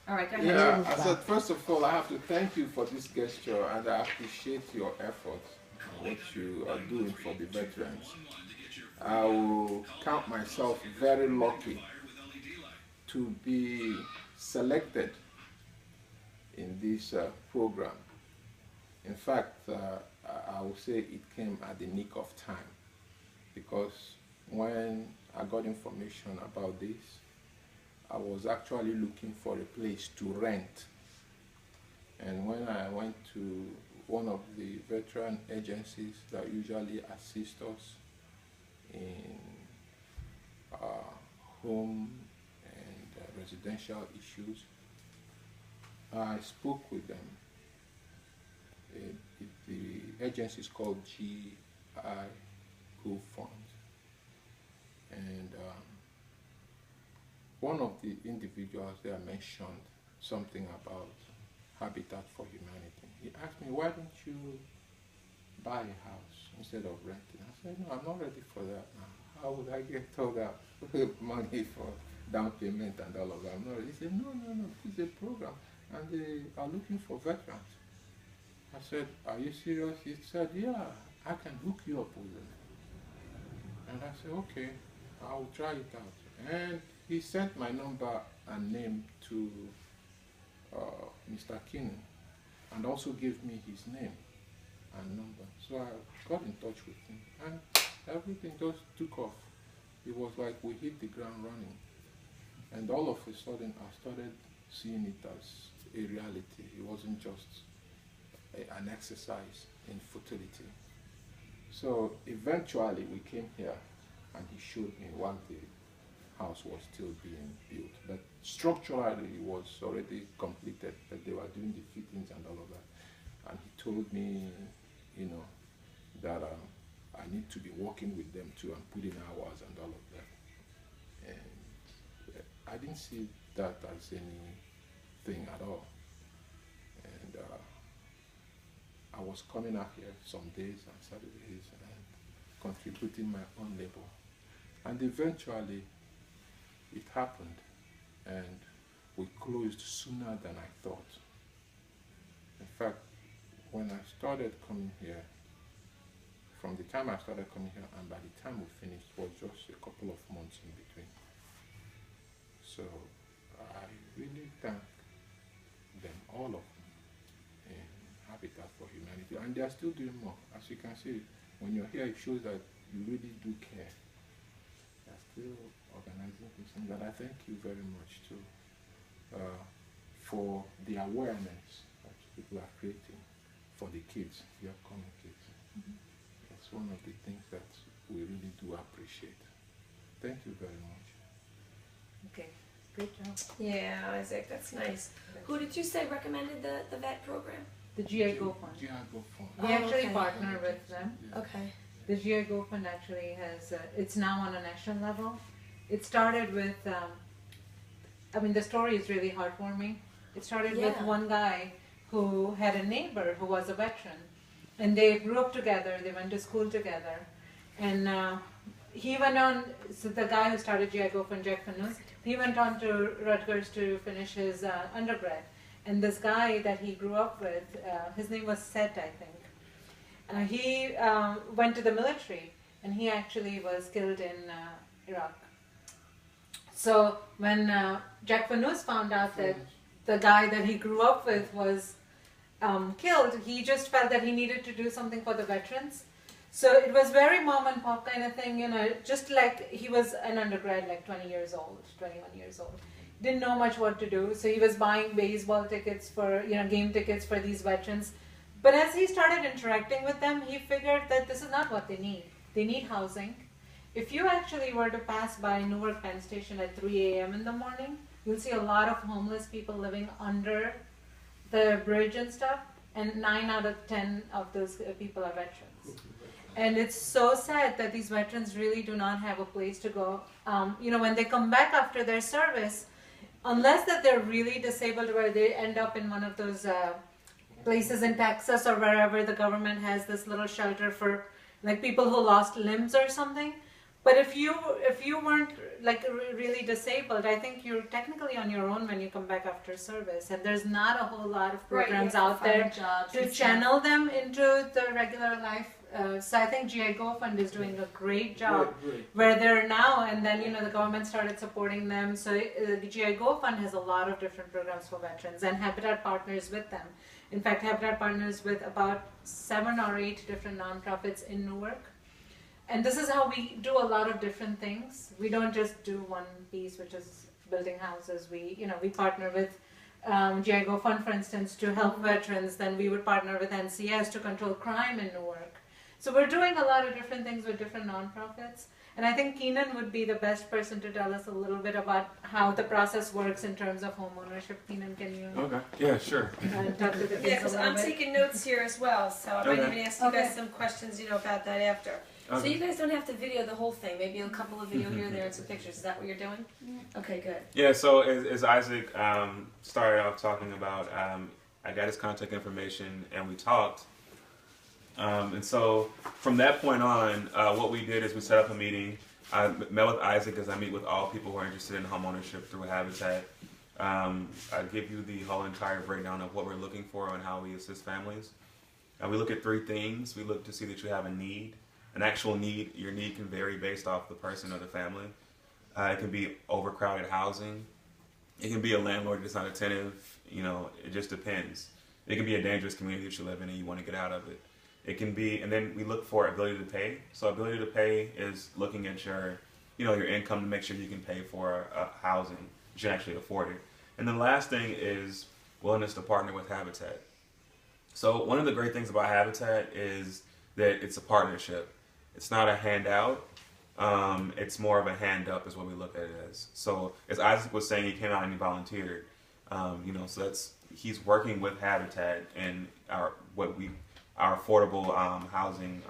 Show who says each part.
Speaker 1: All right, go ahead.
Speaker 2: Yeah, I said, first of all, I have to thank you for this gesture, and I appreciate your efforts and what you are doing for the veterans. I will count myself very lucky to be selected in this program. In fact, I would say it came at the nick of time, because when I got information about this, I was actually looking for a place to rent. And when I went to one of the veteran agencies that usually assist us in home and residential issues, I spoke with them. The agency is called GI Go Fund. And one of the individuals there mentioned something about Habitat for Humanity. He asked me, why don't you buy a house instead of renting? I said, no, I'm not ready for that now. How would I get all that money for down payment and all of that? I'm not ready. He said, no, it's a program, and they are looking for veterans. I said, are you serious? He said, yeah, I can hook you up with them. And I said, okay, I'll try it out. And he sent my number and name to Mr. Keenan, and also gave me his name and number. So I got in touch with him, and everything just took off. It was like we hit the ground running. And all of a sudden, I started seeing it as a reality. It wasn't just an exercise in futility. So eventually we came here, and he showed me while the house was still being built. But structurally it was already completed, but they were doing the fittings and all of that. And he told me, you know, that I need to be working with them too and put in hours and all of that. And I didn't see that as anything at all. And I was coming out here some days and Saturdays and contributing my own labor. And eventually it happened, and we closed sooner than I thought. In fact, when I started coming here, from the time I started coming here and by the time we finished was just a couple of months in between. So I really thank them, all of them, in Habitat for Humanity. And they are still doing more. As you can see, when you're here, it shows that you really do care. They are still organizing things, and I thank you very much too for the awareness that people are creating for the kids, the upcoming kids. That's one of the things that we really do appreciate. Thank you very much.
Speaker 1: Okay, great job.
Speaker 3: Yeah, Isaac, that's nice. Who did you say recommended the vet program?
Speaker 1: The GI Go Fund.
Speaker 2: GI Go Fund.
Speaker 1: We
Speaker 3: Oh,
Speaker 1: actually
Speaker 3: okay.
Speaker 1: partner with them.
Speaker 2: Yeah.
Speaker 3: Okay.
Speaker 1: The GI Go Fund actually has, it's now on a national level. It started with, I mean, the story is really heartwarming. It started with
Speaker 3: Yeah.
Speaker 1: one guy who had a neighbor who was a veteran. And they grew up together, they went to school together. And he went on, so the guy who started GI Go Fund, Jack Fanous, he went on to Rutgers to finish his undergrad. And this guy that he grew up with, his name was Seth, I think. He went to the military, and he actually was killed in Iraq. So when Jack Fanous found out that the guy that he grew up with was killed, he just felt that he needed to do something for the veterans. So it was very mom and pop kind of thing, you know, just like he was an undergrad, like 20 years old, 21 years old. Didn't know much what to do, so he was buying baseball tickets for, you know, game tickets for these veterans. But as he started interacting with them, he figured that this is not what they need. They need housing. If you actually were to pass by Newark Penn Station at 3 a.m. in the morning, you'll see a lot of homeless people living under the bridge and stuff, and 9 out of 10 of those people are veterans. And it's so sad that these veterans really do not have a place to go. You know, when they come back after their service, unless that they're really disabled where they end up in one of those places in Texas or wherever the government has this little shelter for like people who lost limbs or something. But if you weren't like really disabled, I think you're technically on your own when you come back after service, and there's not a whole lot of programs out there to channel them into the regular life. So I think GI Go Fund is doing a great job where they're now, and then the government started supporting them. So the GI Go Fund has a lot of different programs for veterans, and Habitat partners with them. In fact, Habitat partners with about 7 or 8 different nonprofits in Newark. And this is how we do a lot of different things. We don't just do one piece, which is building houses. We partner with GI Go Fund, for instance, to help veterans. Then we would partner with NCS to control crime in Newark. So we're doing a lot of different things with different nonprofits. And I think Keenan would be the best person to tell us a little bit about how the process works in terms of home ownership. Keenan, can you
Speaker 4: Okay. Yeah, sure.
Speaker 1: talk to the kids
Speaker 3: Yeah, because
Speaker 1: a
Speaker 3: I'm
Speaker 1: little bit?
Speaker 3: taking notes here as well, so I might
Speaker 4: Okay.
Speaker 3: even ask you guys some questions, about that after. So
Speaker 4: Okay.
Speaker 3: you guys don't have to video the whole thing. Maybe a couple of video here, there, and some pictures. Is that what you're doing? Okay, good.
Speaker 4: Yeah, so as Isaac started off talking about, I got his contact information and we talked. And so from that point on, what we did is we set up a meeting. I met with Isaac as I meet with all people who are interested in home ownership through Habitat. I give you the whole entire breakdown of what we're looking for and how we assist families. We look at 3 things. We look to see that you have a need, an actual need. Your need can vary based off the person or the family. It can be overcrowded housing. It can be a landlord that's not attentive. It just depends. It can be a dangerous community that you live in and you want to get out of it. It can be, and then we look for ability to pay. So ability to pay is looking at your income to make sure you can pay for housing. You should actually afford it. And the last thing is willingness to partner with Habitat. So one of the great things about Habitat is that it's a partnership. It's not a handout. It's more of a hand up is what we look at it as. So as Isaac was saying, he came out and he volunteered. So he's working with Habitat and our affordable housing